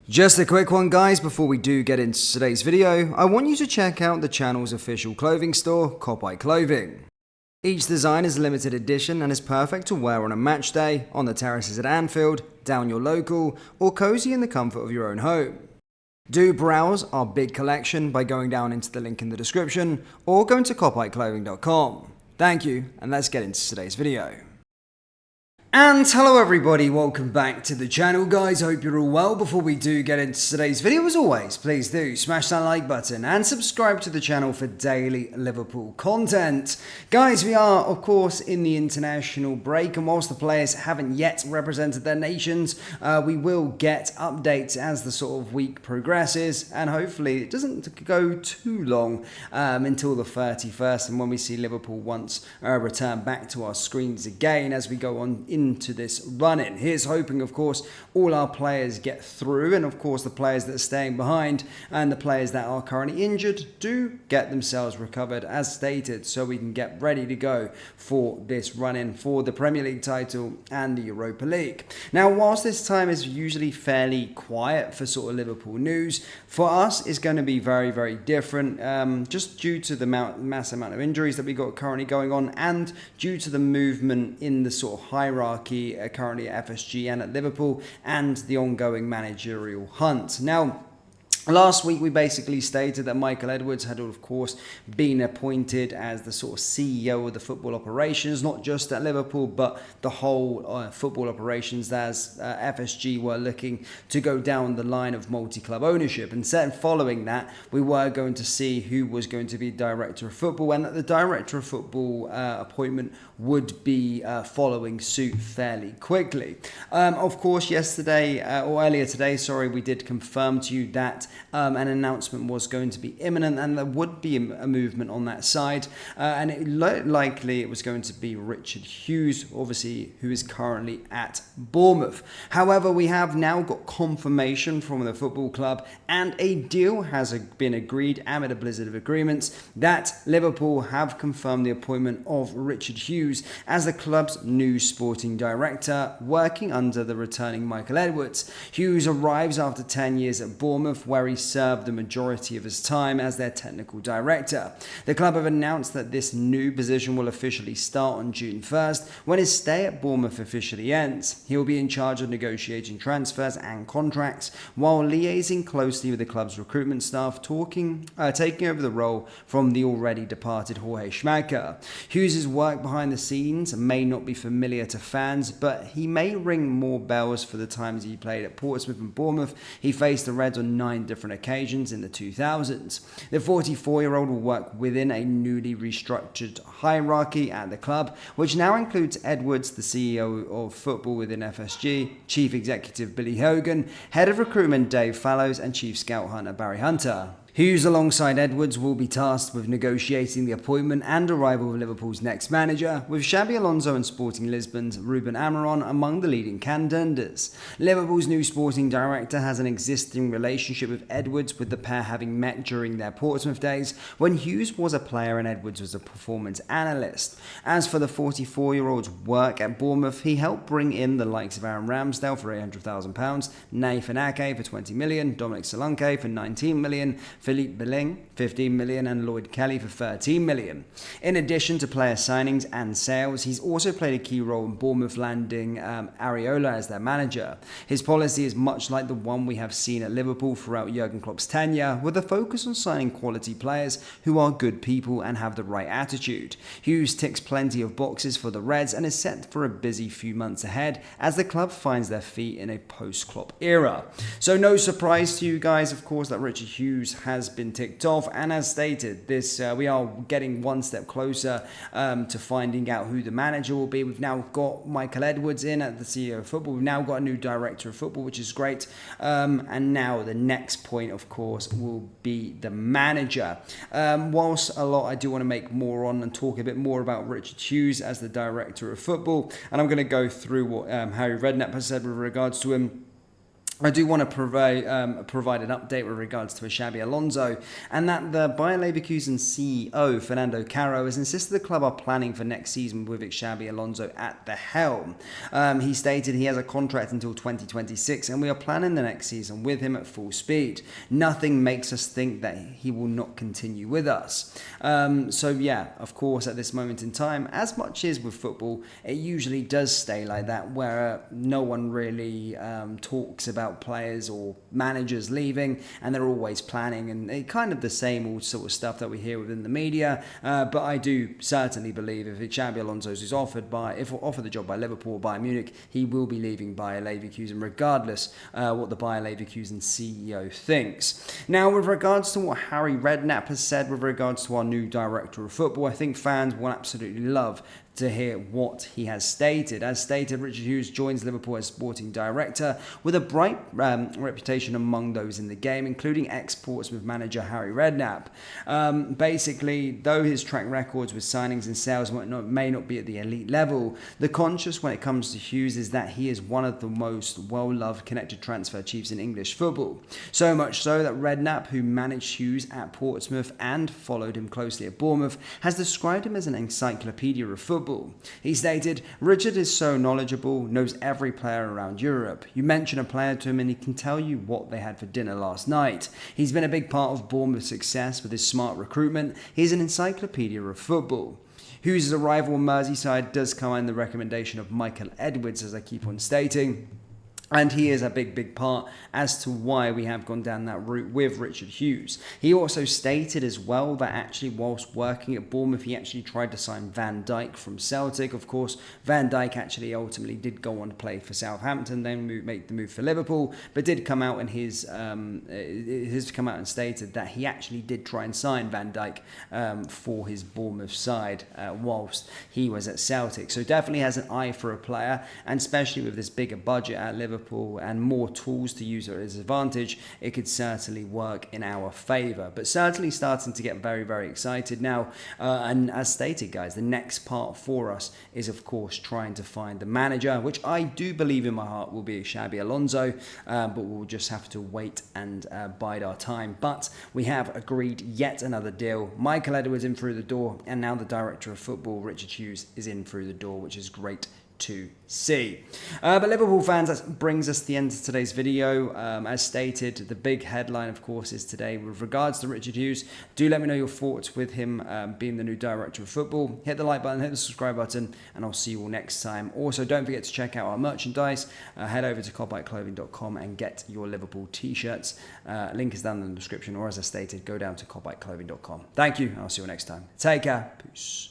Just a quick one, guys, before we do get into today's video. I want you to check out the channel's official clothing store, Clothing. Each design is limited edition and is perfect to wear on a match day, on the terraces at Anfield, down your local, or cozy in the comfort of your own home. Do browse our big collection by going down into the link in the description or going to clothing.com. Thank you, and let's get into today's video. And hello everybody, welcome back to the channel, guys. Hope you're all well. Before we do get into today's video, as always, please do smash that like button and subscribe to the channel for daily Liverpool content. Guys, we are of course in the international break, and whilst the players haven't yet represented their nations, we will get updates as the sort of week progresses, and hopefully it doesn't go too long until the 31st, and when we see Liverpool once return back to our screens again as we go on into this run-in. Here's hoping, of course, all our players get through, and of course the players that are staying behind and the players that are currently injured do get themselves recovered as stated, so we can get ready to go for this run-in for the Premier League title and the Europa League. Now, whilst this time is usually fairly quiet for sort of Liverpool news, for us it's going to be very, very different, just due to the mass amount of injuries that we got currently going on, and due to the movement in the sort of hierarchy currently at FSG and at Liverpool, and the ongoing managerial hunt. Now, last week we basically stated that Michael Edwards had of course been appointed as the sort of CEO of the football operations, not just at Liverpool but the whole football operations, as FSG were looking to go down the line of multi-club ownership. And following that, we were going to see who was going to be director of football, and that the director of football appointment would be following suit fairly quickly. Of course, earlier today, we did confirm to you that an announcement was going to be imminent, and there would be a movement on that side, and it likely it was going to be Richard Hughes, obviously, who is currently at Bournemouth. However, we have now got confirmation from the football club, and a deal has been agreed amid a blizzard of agreements, that Liverpool have confirmed the appointment of Richard Hughes as the club's new sporting director, working under the returning Michael Edwards. Hughes arrives after 10 years at Bournemouth, where he served the majority of his time as their technical director. The club have announced that this new position will officially start on June 1st, when his stay at Bournemouth officially ends. He will be in charge of negotiating transfers and contracts, while liaising closely with the club's recruitment staff, taking over the role from the already departed Jorge Schmadtke. Hughes' work behind the scenes may not be familiar to fans, but he may ring more bells for the times he played at Portsmouth and Bournemouth. He faced the Reds on 9 different occasions in the 2000s. The 44-year-old will work within a newly restructured hierarchy at the club, which now includes Edwards, the CEO of football within FSG, Chief Executive Billy Hogan, Head of Recruitment Dave Fallows, and Chief Scout Hunter Barry Hunter. Hughes, alongside Edwards, will be tasked with negotiating the appointment and arrival of Liverpool's next manager, with Xabi Alonso and Sporting Lisbon's Ruben Amorim among the leading contenders. Liverpool's new sporting director has an existing relationship with Edwards, with the pair having met during their Portsmouth days, when Hughes was a player and Edwards was a performance analyst. As for the 44-year-old's work at Bournemouth, he helped bring in the likes of Aaron Ramsdale for £800,000, Nathan Ake for £20 million, Dominic Solanke for £19 million, Philippe Billing, $15 million, and Lloyd Kelly for $13 million. In addition to player signings and sales, he's also played a key role in Bournemouth landing Areola as their manager. His policy is much like the one we have seen at Liverpool throughout Jurgen Klopp's tenure, with a focus on signing quality players who are good people and have the right attitude. Hughes ticks plenty of boxes for the Reds and is set for a busy few months ahead as the club finds their feet in a post-Klopp era. So no surprise to you guys, of course, that Richard Hughes has been ticked off, and as stated, we are getting one step closer to finding out who the manager will be. We've now got Michael Edwards in at the CEO of football. We've now got a new director of football, which is great, and now the next point, of course, will be the manager. Whilst a lot I do want to make more on and talk a bit more about Richard Hughes as the director of football, and I'm going to go through what Harry Redknapp has said with regards to him. I do want to provide an update with regards to Xabi Alonso, and that the Bayer Leverkusen CEO, Fernando Caro, has insisted the club are planning for next season with Xabi Alonso at the helm. He stated he has a contract until 2026, and we are planning the next season with him at full speed. Nothing makes us think that he will not continue with us. So yeah, of course, at this moment in time, as much as with football, it usually does stay like that, where no one really talks about players or managers leaving, and they're always planning, and kind of the same all sort of stuff that we hear within the media. But I do certainly believe if Xabi Alonso is offered the job by Liverpool or Bayern Munich, he will be leaving Bayer Leverkusen, regardless what the Bayer Leverkusen CEO thinks. Now, with regards to what Harry Redknapp has said with regards to our new director of football, I think fans will absolutely love to hear what he has stated. As stated, Richard Hughes joins Liverpool as sporting director with a bright reputation among those in the game, including ex-Portsmouth manager Harry Redknapp. Basically, though his track records with signings and sales may not be at the elite level, the conscious when it comes to Hughes is that he is one of the most well-loved connected transfer chiefs in English football. So much so that Redknapp, who managed Hughes at Portsmouth and followed him closely at Bournemouth, has described him as an encyclopedia of football. He stated, "Richard is so knowledgeable, knows every player around Europe. You mention a player to him and he can tell you what they had for dinner last night. He's been a big part of Bournemouth's success with his smart recruitment. He's an encyclopedia of football." Hughes' arrival in Merseyside does come in the recommendation of Michael Edwards, as I keep on stating. And he is a big part as to why we have gone down that route with Richard Hughes. He also stated as well that actually whilst working at Bournemouth, he actually tried to sign Van Dijk from Celtic. Of course, Van Dijk actually ultimately did go on to play for Southampton, then make the move for Liverpool, but did come out and stated that he actually did try and sign Van Dijk for his Bournemouth side whilst he was at Celtic. So definitely has an eye for a player, and especially with this bigger budget at Liverpool and more tools to use at his advantage, it could certainly work in our favour. But certainly starting to get very excited now. And as stated, guys, the next part for us is, of course, trying to find the manager, which I do believe in my heart will be Xabi Alonso, but we'll just have to wait and bide our time. But we have agreed yet another deal. Michael Edwards in through the door, and now the director of football, Richard Hughes, is in through the door, which is great to see. But Liverpool fans, that brings us to the end of today's video. As stated, the big headline, of course, is today with regards to Richard Hughes. Do let me know your thoughts with him being the new director of football. Hit the like button, hit the subscribe button, and I'll see you all next time. Also, don't forget to check out our merchandise. Head over to copbiteclothing.com and get your Liverpool t-shirts. Link is down in the description, or as I stated, go down to copbiteclothing.com. Thank you, and I'll see you all next time. Take care. Peace.